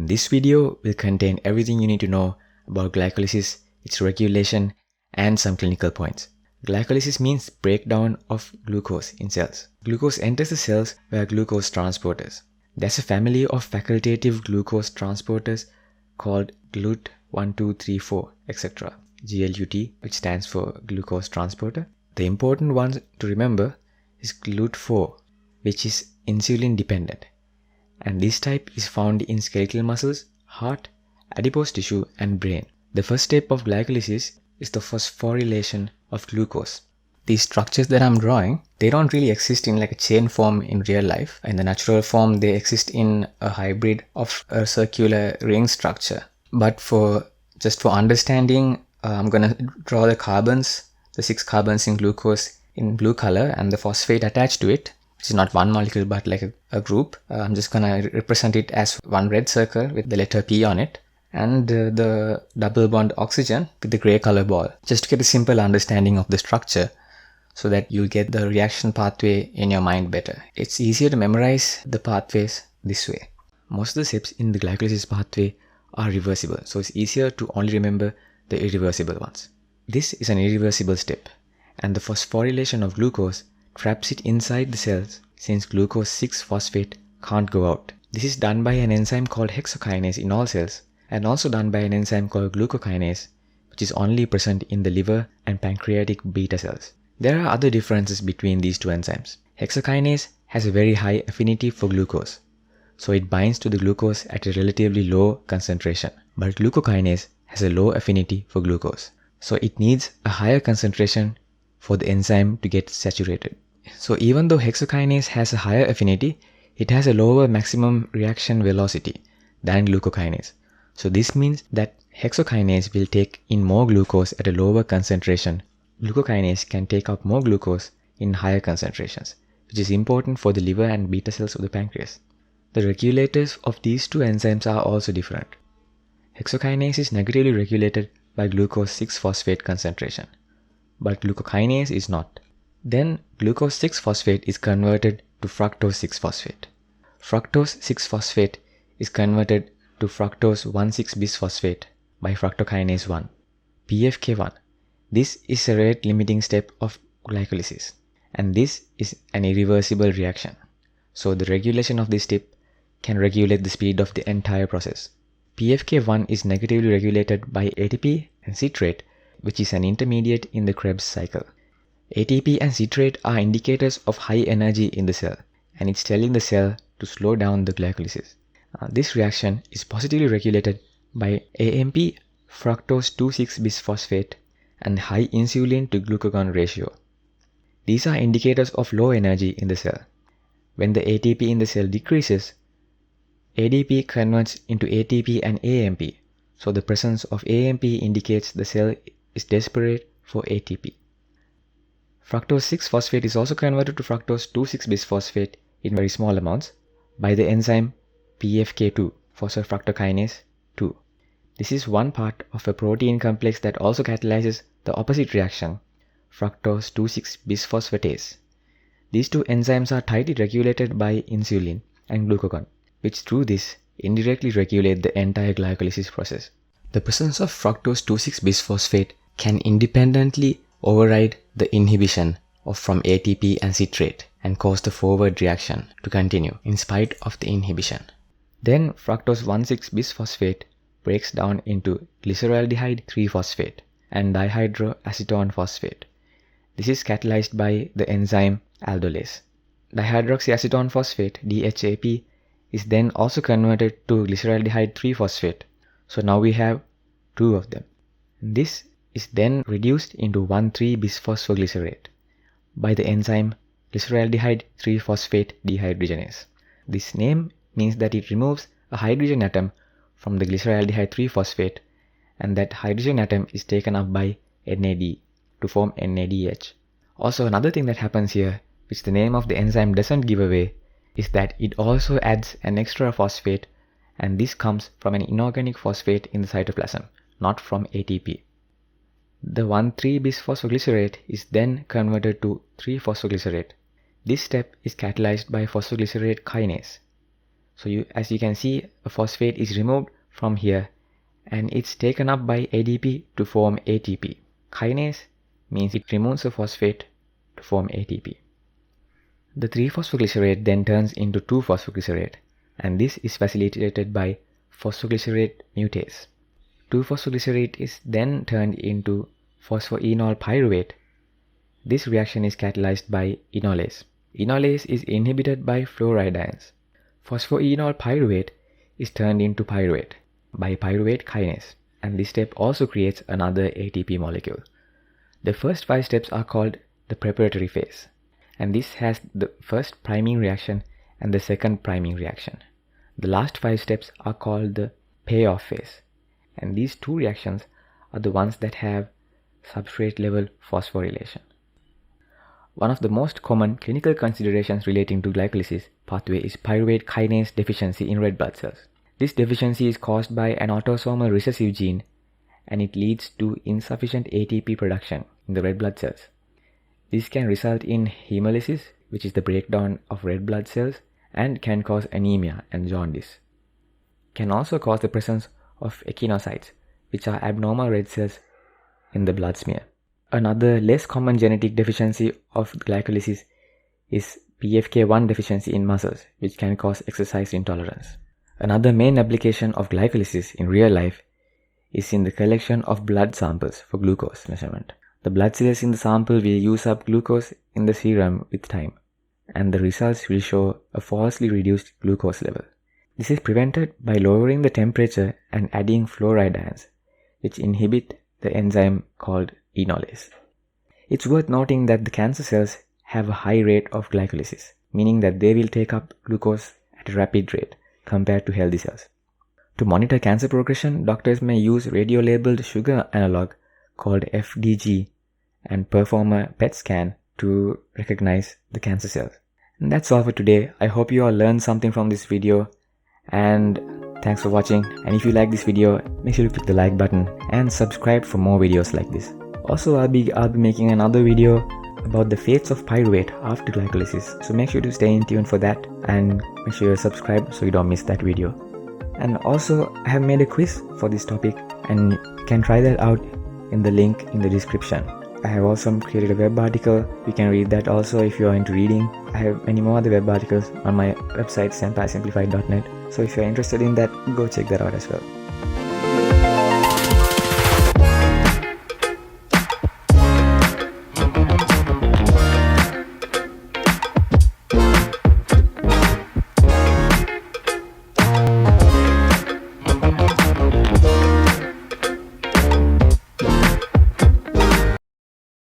This video will contain everything you need to know about glycolysis, its regulation, and some clinical points. Glycolysis means breakdown of glucose in cells. Glucose enters the cells via glucose transporters. There's a family of facultative glucose transporters called GLUT 1, 2, 3, 4, etc. GLUT, which stands for glucose transporter. The important one to remember is GLUT 4, which is insulin dependent. And this type is found in skeletal muscles, heart, adipose tissue, and brain. The first step of glycolysis is the phosphorylation of glucose. These structures that I'm drawing, they don't really exist in like a chain form in real life. In the natural form, they exist in a hybrid of a circular ring structure. But just for understanding, I'm gonna draw the carbons, the 6 carbons in glucose in blue color, and the phosphate attached to it, which is not one molecule but like a group. I'm just gonna represent it as one red circle with the letter P on it, and the double bond oxygen with the gray color ball, just to get a simple understanding of the structure so that you'll get the reaction pathway in your mind better. It's easier to memorize the pathways this way. Most of the steps in the glycolysis pathway are reversible, so it's easier to only remember the irreversible ones. This is an irreversible step, and the phosphorylation of glucose traps it inside the cells since glucose 6-phosphate can't go out. This is done by an enzyme called hexokinase in all cells, and also done by an enzyme called glucokinase, which is only present in the liver and pancreatic beta cells. There are other differences between these two enzymes. Hexokinase has a very high affinity for glucose, so it binds to the glucose at a relatively low concentration. But glucokinase has a low affinity for glucose, so it needs a higher concentration for the enzyme to get saturated. So even though hexokinase has a higher affinity, it has a lower maximum reaction velocity than glucokinase. So this means that hexokinase will take in more glucose at a lower concentration. Glucokinase can take up more glucose in higher concentrations, which is important for the liver and beta cells of the pancreas. The regulators of these two enzymes are also different. Hexokinase is negatively regulated by glucose 6-phosphate concentration, but glucokinase is not. Then glucose 6-phosphate is converted to fructose 6-phosphate. Fructose 6-phosphate is converted to fructose 1,6-bisphosphate by fructokinase 1, PFK1. This is a rate limiting step of glycolysis, and this is an irreversible reaction. So the regulation of this step can regulate the speed of the entire process. PFK1 is negatively regulated by ATP and citrate, which is an intermediate in the Krebs cycle. ATP and citrate are indicators of high energy in the cell, and it's telling the cell to slow down the glycolysis. This reaction is positively regulated by AMP, fructose 2,6-bisphosphate, and high insulin to glucagon ratio. These are indicators of low energy in the cell. When the ATP in the cell decreases, ADP converts into ATP and AMP, so the presence of AMP indicates the cell is desperate for ATP. Fructose 6-phosphate is also converted to fructose 2,6-bisphosphate in very small amounts by the enzyme PFK2, phosphofructokinase 2. This is one part of a protein complex that also catalyzes the opposite reaction, fructose 2,6-bisphosphatase. These two enzymes are tightly regulated by insulin and glucagon, which through this indirectly regulate the entire glycolysis process. The presence of fructose 2,6-bisphosphate can independently override the inhibition from ATP and citrate and cause the forward reaction to continue in spite of the inhibition. Then fructose 1,6-bisphosphate breaks down into glyceraldehyde 3-phosphate and dihydroacetone phosphate. This is catalyzed by the enzyme aldolase. Dihydroxyacetone phosphate, DHAP, is then also converted to glyceraldehyde 3-phosphate. So now we have 2 of them. This is then reduced into 1,3-bisphosphoglycerate by the enzyme glyceraldehyde 3-phosphate dehydrogenase. This name means that it removes a hydrogen atom from the glyceraldehyde 3-phosphate, and that hydrogen atom is taken up by NAD to form NADH. Also, another thing that happens here, which the name of the enzyme doesn't give away, is that it also adds an extra phosphate, and this comes from an inorganic phosphate in the cytoplasm, not from ATP. The 1,3-bisphosphoglycerate is then converted to 3-phosphoglycerate. This step is catalyzed by phosphoglycerate kinase. So as you can see, a phosphate is removed from here and it's taken up by ADP to form ATP. Kinase means it removes a phosphate to form ATP. The 3-phosphoglycerate then turns into 2-phosphoglycerate, and this is facilitated by phosphoglycerate mutase. 2-phosphoglycerate is then turned into phosphoenol pyruvate. This reaction is catalyzed by enolase. Enolase is inhibited by fluoride ions. Phosphoenol pyruvate is turned into pyruvate by pyruvate kinase, and this step also creates another ATP molecule. The first 5 steps are called the preparatory phase, and this has the first priming reaction and the second priming reaction. The last 5 steps are called the payoff phase, and these 2 reactions are the ones that have substrate level phosphorylation. One of the most common clinical considerations relating to glycolysis pathway is pyruvate kinase deficiency in red blood cells. This deficiency is caused by an autosomal recessive gene, and it leads to insufficient ATP production in the red blood cells. This can result in hemolysis, which is the breakdown of red blood cells, and can cause anemia and jaundice. It can also cause the presence of echinocytes, which are abnormal red cells in the blood smear. Another less common genetic deficiency of glycolysis is PFK1 deficiency in muscles, which can cause exercise intolerance. Another main application of glycolysis in real life is in the collection of blood samples for glucose measurement. The blood cells in the sample will use up glucose in the serum with time, and the results will show a falsely reduced glucose level. This is prevented by lowering the temperature and adding fluoride ions, which inhibit the enzyme called enolase. It's worth noting that the cancer cells have a high rate of glycolysis, meaning that they will take up glucose at a rapid rate compared to healthy cells. To monitor cancer progression, doctors may use radio-labeled sugar analog called FDG and perform a PET scan to recognize the cancer cells. And that's all for today. I hope you all learned something from this video, and thanks for watching. And if you like this video, make sure to click the like button and subscribe for more videos like this. Also, I'll be making another video about the fates of pyruvate after glycolysis, so make sure to stay in tune for that, and make sure you subscribe so you don't miss that video. And also, I have made a quiz for this topic, and you can try that out in the link in the description. I have also created a web article. You can read that also if you are into reading. I have many more other web articles on my website 𝗦ci𝗰𝗶𝗹𝘀.net, so if you're interested in that, go check that out as well.